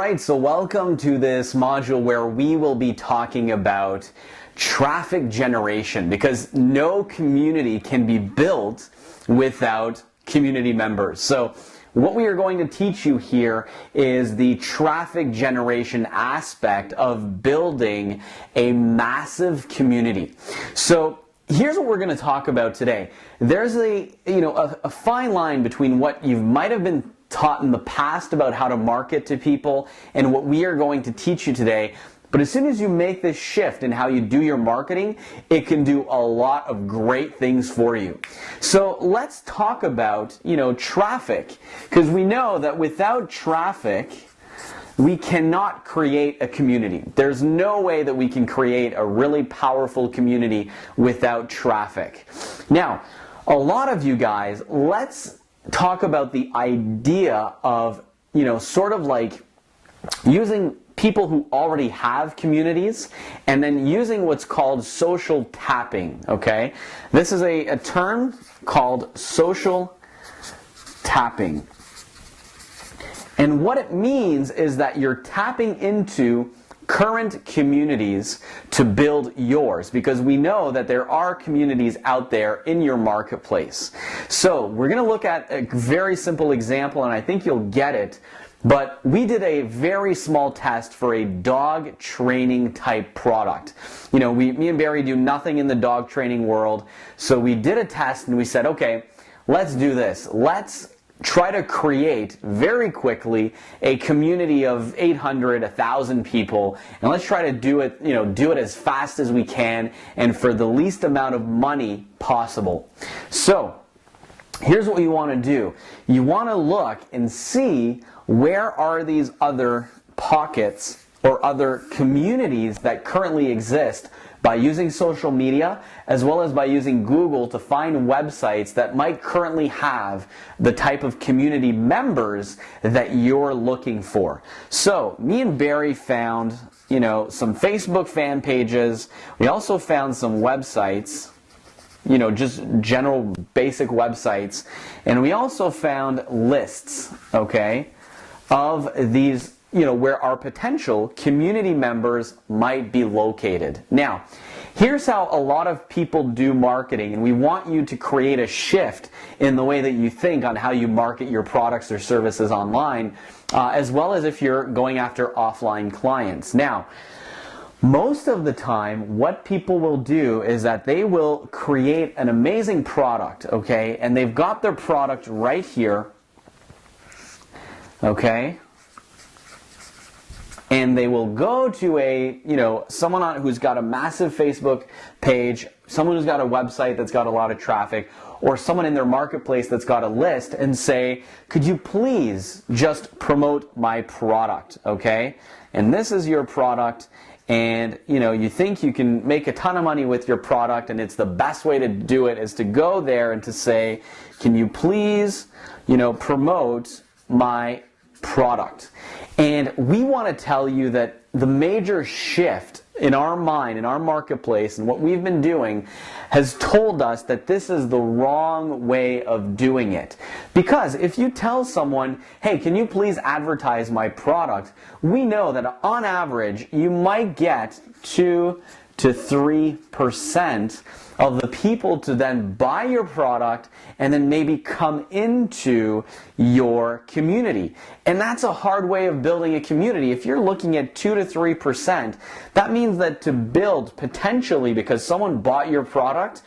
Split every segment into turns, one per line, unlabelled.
Alright, so welcome to this module where we will be talking about traffic generation, because no community can be built without community members. So what we are going to teach you here is the traffic generation aspect of building a massive community. So here's what we're going to talk about today. There's a fine line between what you might have been taught in the past about how to market to people and what we are going to teach you today. But as soon as you make this shift in how you do your marketing, it can do a lot of great things for you. So let's talk about, traffic, because we know that without traffic, we cannot create a community. There's no way that we can create a really powerful community without traffic. Now, a lot of you guys, let's talk about the idea of, sort of like using people who already have communities and then using what's called social tapping, okay? This is a term called social tapping. And what it means is that you're tapping into current communities to build yours, because we know that there are communities out there in your marketplace. So we're going to look at a very simple example, and I think you'll get it. But we did a very small test for a dog training type product. Me and Barry do nothing in the dog training world. So we did a test and we said, okay, let's do this. Let's try to create very quickly a community of 800, 1,000 people, and let's try to do it as fast as we can and for the least amount of money possible. So here's what you want to do. You want to look and see where are these other pockets or other communities that currently exist by using social media, as well as by using Google to find websites that might currently have the type of community members that you're looking for. So me and Barry found, some Facebook fan pages. We also found some websites, just general basic websites. And we also found lists, okay, of these, where our potential community members might be located. Now, here's how a lot of people do marketing, and we want you to create a shift in the way that you think on how you market your products or services online, as well as if you're going after offline clients. Now, most of the time, what people will do is that they will create an amazing product, okay, and they've got their product right here, okay, and they will go to someone who's got a massive Facebook page, someone who's got a website that's got a lot of traffic, or someone in their marketplace that's got a list, and say, could you please just promote my product, okay? And this is your product, and you think you can make a ton of money with your product, and it's the best way to do it is to go there and to say, can you please, promote my product? And we want to tell you that the major shift in our mind, in our marketplace, and what we've been doing has told us that this is the wrong way of doing it. Because if you tell someone, hey, can you please advertise my product, we know that on average you might get 2 to 3% of the people to then buy your product and then maybe come into your community. And that's a hard way of building a community. If you're looking at 2 to 3%, that means that to build potentially, because someone bought your product,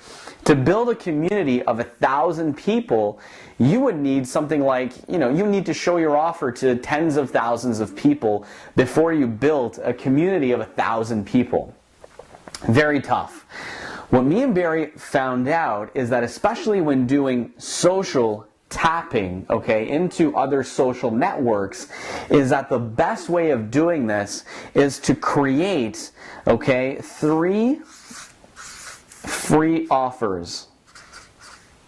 to build a community of 1,000 people, you would need something like, you need to show your offer to tens of thousands of people before you built a community of 1,000 people. Very tough. What me and Barry found out is that especially when doing social tapping, okay, into other social networks, is that the best way of doing this is to create, okay, 3 free offers.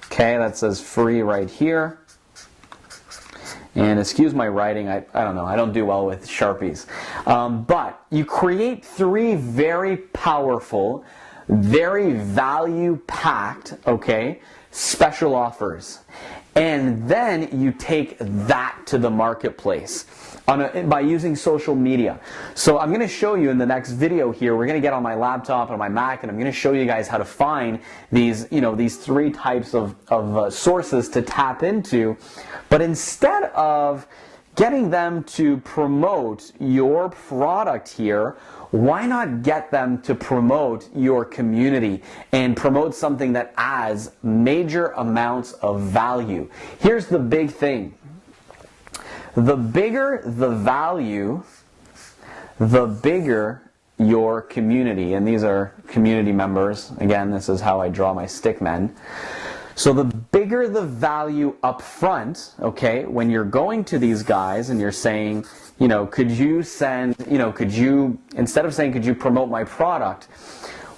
Okay, that says free right here. And excuse my writing, I don't know, I don't do well with Sharpies. But you create 3 very powerful, very value-packed, okay, special offers. And then you take that to the marketplace. by using social media. So I'm going to show you in the next video here, we're going to get on my laptop and my Mac, and I'm going to show you guys how to find these, these three types of sources to tap into. But instead of getting them to promote your product here, why not get them to promote your community and promote something that adds major amounts of value? Here's the big thing. The bigger the value, the bigger your community. And these are community members. Again, this is how I draw my stick men. So the bigger the value up front, okay, when you're going to these guys and you're saying, could you send, instead of saying, could you promote my product,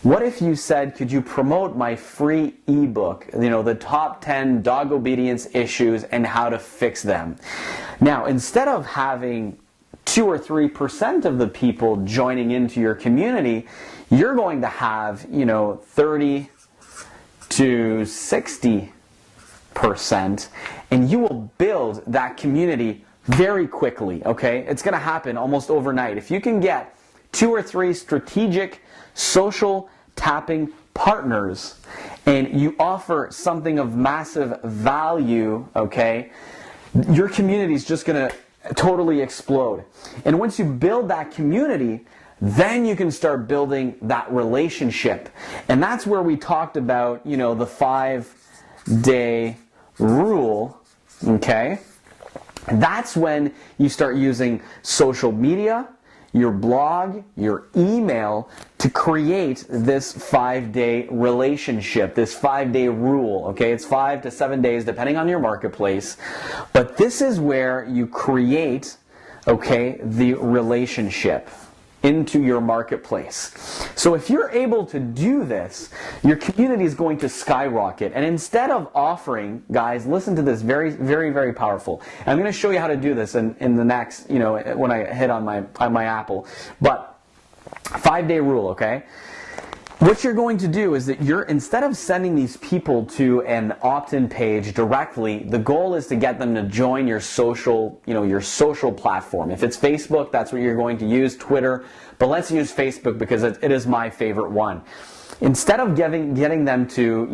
what if you said, could you promote my free ebook, the top 10 dog obedience issues and how to fix them? Now, instead of having 2 or 3% of the people joining into your community, you're going to have, 30 to 60%, and you will build that community very quickly, okay? It's going to happen almost overnight. If you can get 2 or 3 strategic social tapping partners and you offer something of massive value, okay, your community is just going to totally explode. And once you build that community, then you can start building that relationship. And that's where we talked about, the 5-day rule, okay? That's when you start using social media, your blog, your email to create this 5-day relationship, this 5-day rule, okay? It's 5 to 7 days depending on your marketplace. But this is where you create, okay, the relationship into your marketplace. So if you're able to do this, your community is going to skyrocket. And instead of offering, guys, listen to this, very, very, very powerful. And I'm going to show you how to do this in the next, when I hit on my Apple. But 5-day rule, okay? What you're going to do is that instead of sending these people to an opt-in page directly, the goal is to get them to join your social, your social platform. If it's Facebook, that's what you're going to use, Twitter, but let's use Facebook because it is my favorite one. Instead of getting them to,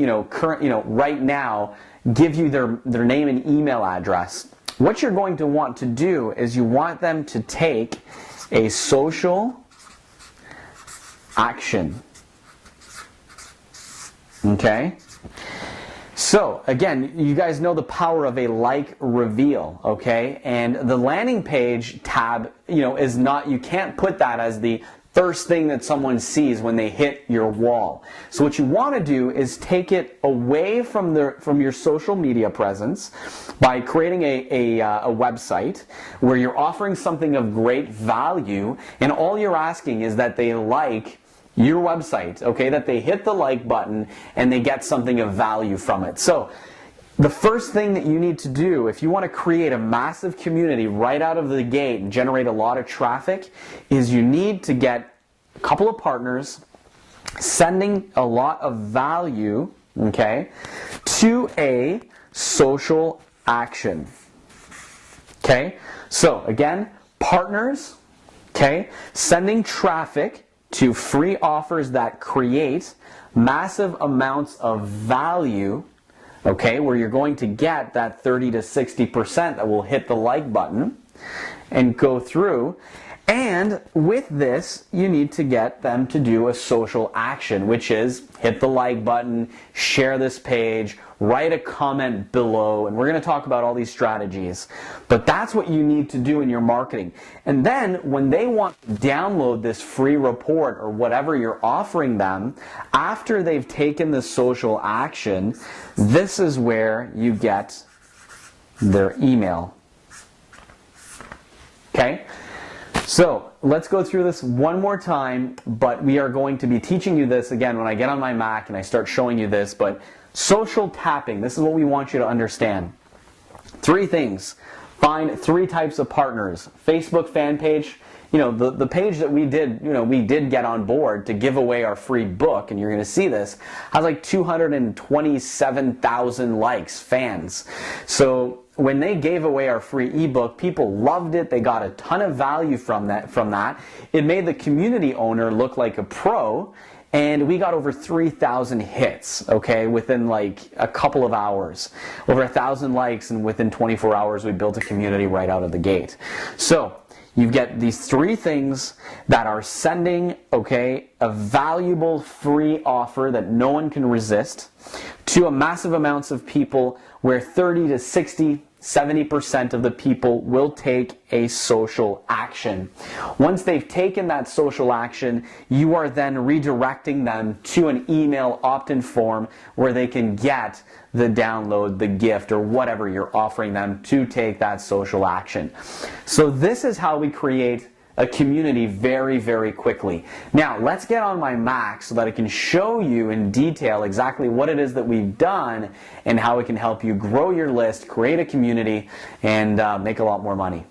right now, give you their name and email address, what you're going to want to do is you want them to take a social action. Okay? So, again, you guys know the power of a like reveal, okay? And the landing page tab, is not, you can't put that as the first thing that someone sees when they hit your wall. So what you want to do is take it away from your social media presence by creating a website where you're offering something of great value, and all you're asking is that they like your website, okay, that they hit the like button and they get something of value from it. So the first thing that you need to do if you want to create a massive community right out of the gate and generate a lot of traffic is you need to get a couple of partners sending a lot of value, okay, to a social action. Okay? So again, partners, okay, sending traffic to free offers that create massive amounts of value, okay, where you're going to get that 30 to 60% that will hit the like button and go through. And with this, you need to get them to do a social action, which is hit the like button, share this page, write a comment below, and we're going to talk about all these strategies. But that's what you need to do in your marketing. And then when they want to download this free report or whatever you're offering them, after they've taken the social action, this is where you get their email. Okay? So let's go through this one more time, but we are going to be teaching you this again when I get on my Mac and I start showing you this. But social tapping, this is what we want you to understand. 3 things. Find 3 types of partners. Facebook fan page, the page that we did get on board to give away our free book, and you're going to see this, has like 227,000 likes, fans. So when they gave away our free ebook, people loved it. They got a ton of value from that. It made the community owner look like a pro, and we got over 3,000 hits, okay, within like a couple of hours. Over 1,000 likes, and within 24 hours we built a community right out of the gate. So you get these three things that are sending, okay, a valuable free offer that no one can resist to a massive amounts of people, where 30 to 60, 70% of the people will take a social action. Once they've taken that social action, you are then redirecting them to an email opt-in form where they can get the download, the gift, or whatever you're offering them to take that social action. So this is how we create a community very, very quickly. Now, let's get on my Mac so that I can show you in detail exactly what it is that we've done and how it can help you grow your list, create a community, and make a lot more money.